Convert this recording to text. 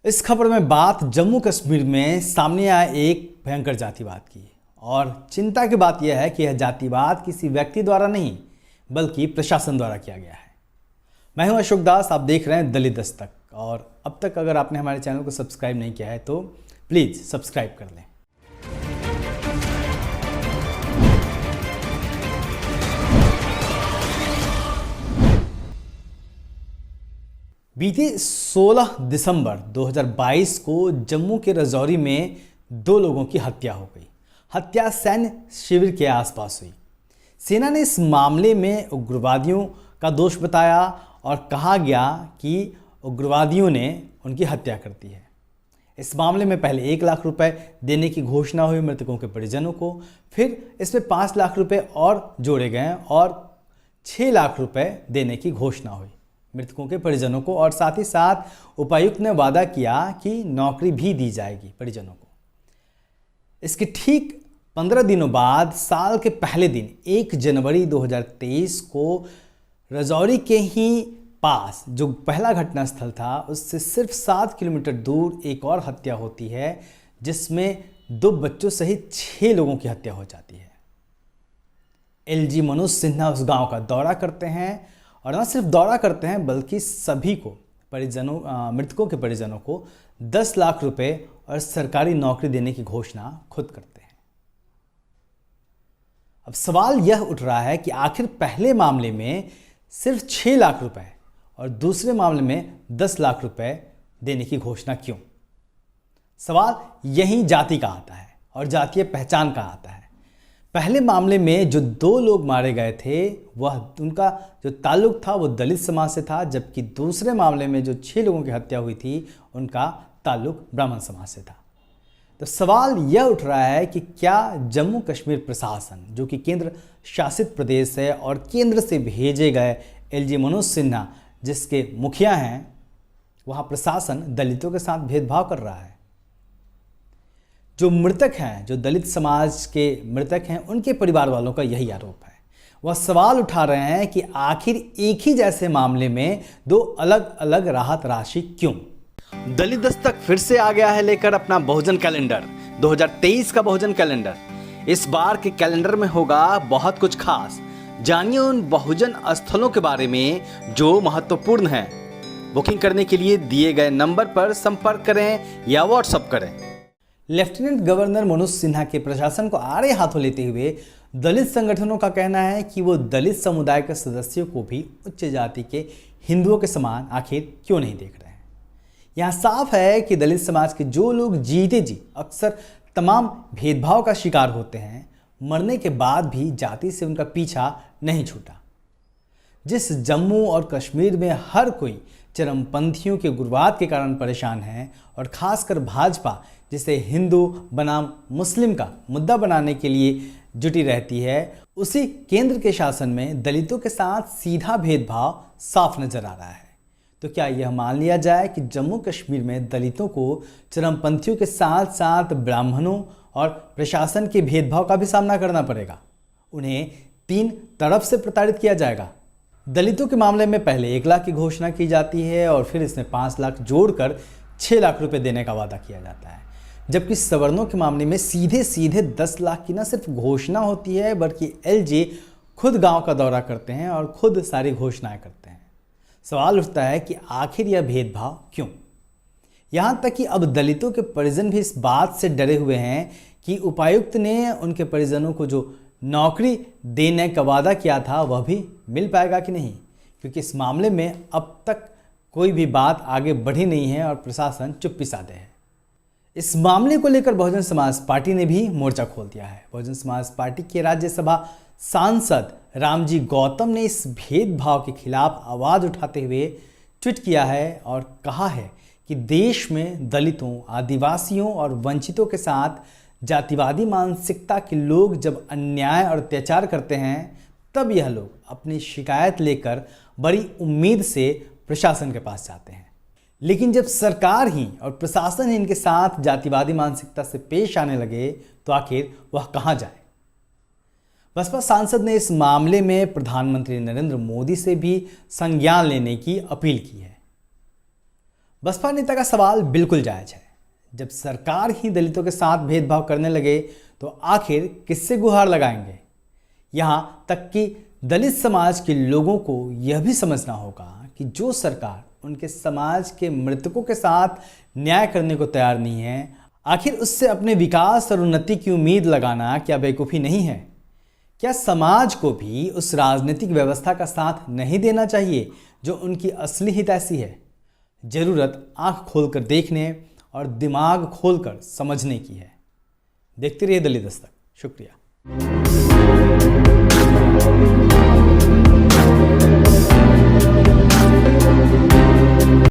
इस खबर में बात जम्मू कश्मीर में सामने आए एक भयंकर जातिवाद की है और चिंता की बात यह है कि यह जातिवाद किसी व्यक्ति द्वारा नहीं बल्कि प्रशासन द्वारा किया गया है। मैं हूं अशोक दास, आप देख रहे हैं दलित दस्तक। और अब तक अगर आपने हमारे चैनल को सब्सक्राइब नहीं किया है तो प्लीज़ सब्सक्राइब कर लें। बीते 16 दिसंबर 2022 को जम्मू के राजौरी में 2 लोगों की हत्या हो गई। हत्या सैन्य शिविर के आसपास हुई। सेना ने इस मामले में उग्रवादियों का दोष बताया और कहा गया कि उग्रवादियों ने उनकी हत्या कर दी है। इस मामले में पहले 1 लाख रुपए देने की घोषणा हुई मृतकों के परिजनों को, फिर इसमें 5 लाख रुपए और जोड़े गए और 6 लाख रुपए देने की घोषणा हुई मृतकों के परिजनों को। और साथ ही साथ उपायुक्त ने वादा किया कि नौकरी भी दी जाएगी परिजनों को। इसके ठीक 15 दिनों बाद साल के पहले दिन 1 जनवरी 2023 को राजौरी के ही पास जो पहला घटनास्थल था उससे सिर्फ 7 किलोमीटर दूर एक और हत्या होती है, जिसमें 2 बच्चों सहित 6 लोगों की हत्या हो जाती है। एलजी मनोज सिन्हा उस गांव का दौरा करते हैं और न सिर्फ दौरा करते हैं बल्कि सभी को मृतकों के परिजनों को 10 लाख रुपए और सरकारी नौकरी देने की घोषणा खुद करते हैं। अब सवाल यह उठ रहा है कि आखिर पहले मामले में सिर्फ 6 लाख रुपए और दूसरे मामले में 10 लाख रुपए देने की घोषणा क्यों? सवाल यही जाति का आता है और जातीय पहचान का आता है। पहले मामले में जो 2 लोग मारे गए थे वह उनका जो ताल्लुक था वो दलित समाज से था, जबकि दूसरे मामले में जो 6 लोगों की हत्या हुई थी उनका ताल्लुक ब्राह्मण समाज से था। तो सवाल यह उठ रहा है कि क्या जम्मू कश्मीर प्रशासन, जो कि केंद्र शासित प्रदेश है और केंद्र से भेजे गए एलजी मनोज सिन्हा जिसके मुखिया हैं, वहाँ प्रशासन दलितों के साथ भेदभाव कर रहा है? जो मृतक हैं, जो दलित समाज के मृतक हैं, उनके परिवार वालों का यही आरोप है। वह सवाल उठा रहे हैं कि आखिर एक ही जैसे मामले में 2 अलग अलग राहत राशि क्यों? दलित दस्तक फिर से आ गया है लेकर अपना बहुजन कैलेंडर, 2023 का बहुजन कैलेंडर। इस बार के कैलेंडर में होगा बहुत कुछ खास। जानिए उन बहुजन स्थलों के बारे में जो महत्वपूर्ण हैं। बुकिंग करने के लिए दिए गए नंबर पर संपर्क करें या व्हाट्सएप करें। लेफ्टिनेंट गवर्नर मनोज सिन्हा के प्रशासन को आड़े हाथों लेते हुए दलित संगठनों का कहना है कि वो दलित समुदाय के सदस्यों को भी उच्च जाति के हिंदुओं के समान आखिर क्यों नहीं देख रहे हैं। यहाँ साफ है कि दलित समाज के जो लोग जीते जी अक्सर तमाम भेदभाव का शिकार होते हैं, मरने के बाद भी जाति से उनका पीछा नहीं छूटा। जिस जम्मू और कश्मीर में हर कोई चरमपंथियों के उग्रवाद के कारण परेशान है और खासकर भाजपा जिसे हिंदू बनाम मुस्लिम का मुद्दा बनाने के लिए जुटी रहती है, उसी केंद्र के शासन में दलितों के साथ सीधा भेदभाव साफ नजर आ रहा है। तो क्या यह मान लिया जाए कि जम्मू कश्मीर में दलितों को चरमपंथियों के साथ साथ ब्राह्मणों और प्रशासन के भेदभाव का भी सामना करना पड़ेगा? उन्हें 3 तरफ से प्रताड़ित किया जाएगा। दलितों के मामले में पहले 1 लाख की घोषणा की जाती है और फिर इसमें 5 लाख जोड़कर 6 लाख रुपए देने का वादा किया जाता है, जबकि सवर्णों के मामले में सीधे सीधे 10 लाख की न सिर्फ घोषणा होती है बल्कि एलजी खुद गांव का दौरा करते हैं और खुद सारी घोषणाएं करते हैं। सवाल उठता है कि आखिर यह भेदभाव क्यों? यहाँ तक कि अब दलितों के परिजन भी इस बात से डरे हुए हैं कि उपायुक्त ने उनके परिजनों को जो नौकरी देने का वादा किया था वह भी मिल पाएगा कि नहीं, क्योंकि इस मामले में अब तक कोई भी बात आगे बढ़ी नहीं है और प्रशासन चुप्पी साधे है। इस मामले को लेकर बहुजन समाज पार्टी ने भी मोर्चा खोल दिया है। बहुजन समाज पार्टी के राज्यसभा सांसद रामजी गौतम ने इस भेदभाव के खिलाफ आवाज़ उठाते हुए ट्वीट किया है और कहा है कि देश में दलितों, आदिवासियों और वंचितों के साथ जातिवादी मानसिकता के लोग जब अन्याय और अत्याचार करते हैं तब यह लोग अपनी शिकायत लेकर बड़ी उम्मीद से प्रशासन के पास जाते हैं। लेकिन जब सरकार ही और प्रशासन ही इनके साथ जातिवादी मानसिकता से पेश आने लगे तो आखिर वह कहां जाए? बसपा सांसद ने इस मामले में प्रधानमंत्री नरेंद्र मोदी से भी संज्ञान लेने की अपील की है। बसपा नेता का सवाल बिल्कुल जायज है। जब सरकार ही दलितों के साथ भेदभाव करने लगे तो आखिर किससे गुहार लगाएंगे। यहाँ तक कि दलित समाज के लोगों को यह भी समझना होगा कि जो सरकार उनके समाज के मृतकों के साथ न्याय करने को तैयार नहीं है, आखिर उससे अपने विकास और उन्नति की उम्मीद लगाना क्या बेवकूफ़ी नहीं है। क्या समाज को भी उस राजनीतिक व्यवस्था का साथ नहीं देना चाहिए जो उनकी असली हितैषी है। जरूरत आंख खोलकर देखने और दिमाग खोलकर समझने की है। देखते रहिए दलित दस्तक। शुक्रिया।